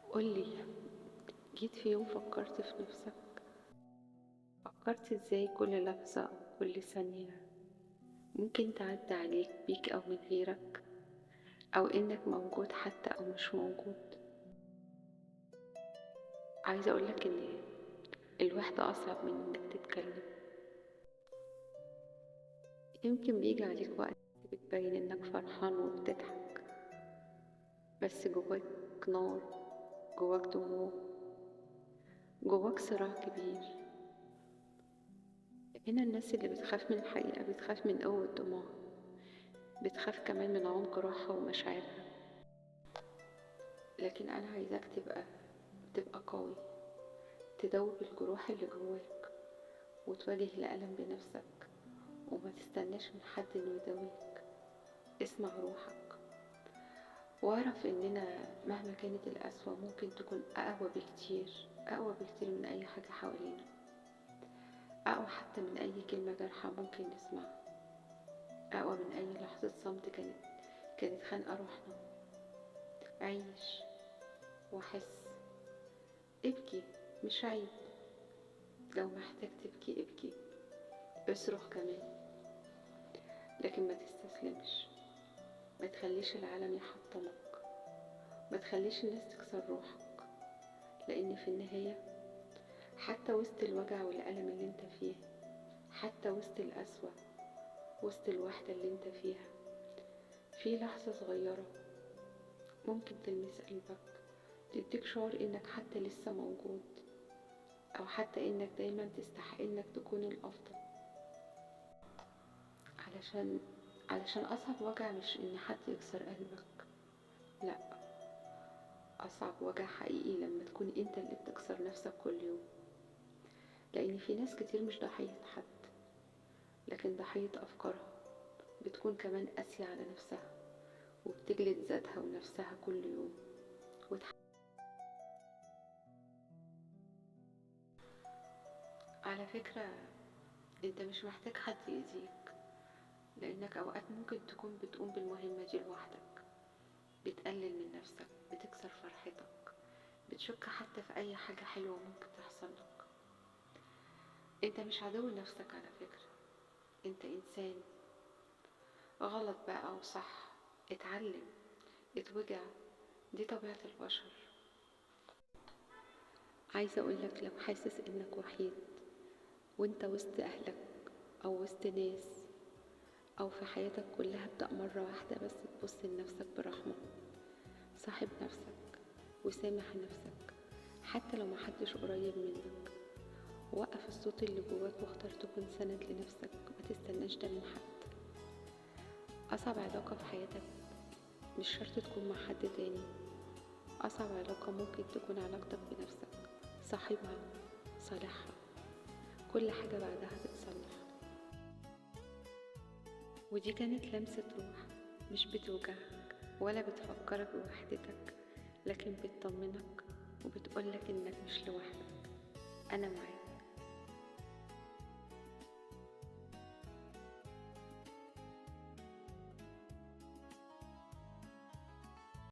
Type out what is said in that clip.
قولي، جيت في يوم فكرت في نفسك؟ فكرت ازاي كل لحظة أو كل ثانية ممكن تعدي عليك بيك أو من غيرك، أو إنك موجود حتى أو مش موجود؟ عايزة أقولك إن الوحدة أصعب من إنك تتكلم. يمكن بيجي عليك وقت بتبين إنك فرحان وبتضحك، بس جواك نار، جواك دموع، جواك صراع كبير. هنا الناس اللي بتخاف من الحقيقة بتخاف من قوة دموعها، بتخاف كمان من عمق روحها ومشاعرها. لكن أنا عايزاك تبقى قوي، تدوب الجروح اللي جواك وتواجه الألم بنفسك، وما تستناش من حد إنه يداويك. اسمع روحك واعرف إننا مهما كانت القسوة ممكن تكون أقوى بكتير، أقوى بكتير من أي حاجة حوالينا، أقوى حتى من أي كلمة جارحة ممكن نسمعها، أقوى من أي لحظة صمت كانت خانقة روحنا. عيش وحس، ابكي، مش عيب. لو محتاج تبكي ابكي، اصرخ كمان، لكن ما تستسلمش. ما تخليش العالم يحطمك، ما تخليش الناس تكسر روحك، لأن في النهاية حتى وسط الوجع والألم اللي انت فيه، حتى وسط القسوة، وسط الوحدة اللي انت فيها، في لحظة صغيرة ممكن تلمس قلبك، تديك شعور انك حتى لسه موجود، او حتى انك دايما تستحق انك تكون الافضل. علشان علشان اصعب وجع مش ان حد يكسر قلبك، لا، اصعب وجع حقيقي لما تكون انت اللي بتكسر نفسك كل يوم. لان في ناس كتير مش ضحية حد، لكن ضحية افكارها، بتكون كمان قاسية على نفسها وبتجلد ذاتها ونفسها كل يوم وتح... على فكرة، انت مش محتاج حد يأذيك، لانك اوقات ممكن تكون بتقوم بالمهمة دي لوحدك، بتقلل من نفسك، بتكسر فرحتك، بتشك حتى في اي حاجة حلوة ممكن تحصل لك. انت مش عدو نفسك على فكرة، انت انسان، غلط بقى او صح، اتعلم، اتوجع، دي طبيعة البشر. عايزة اقولك، لو حاسس انك وحيد وانت وسط اهلك او وسط ناس او في حياتك كلها، ابدأ مرة واحدة بس تبص لنفسك برحمة. صاحب نفسك وسامح نفسك حتى لو محدش قريب منك. وقف الصوت اللي جواك واختار تكون سند لنفسك، ما تستناش ده من حد. أصعب علاقة في حياتك مش شرط تكون مع حد تاني، أصعب علاقة ممكن تكون علاقتك بنفسك. صاحبها، صالحها، كل حاجة بعدها تتصلح. ودي كانت لمسة روح، مش بتوجعك ولا بتفكرك بوحدتك، لكن بتطمنك وبتقولك إنك مش لوحدك. أنا معاك.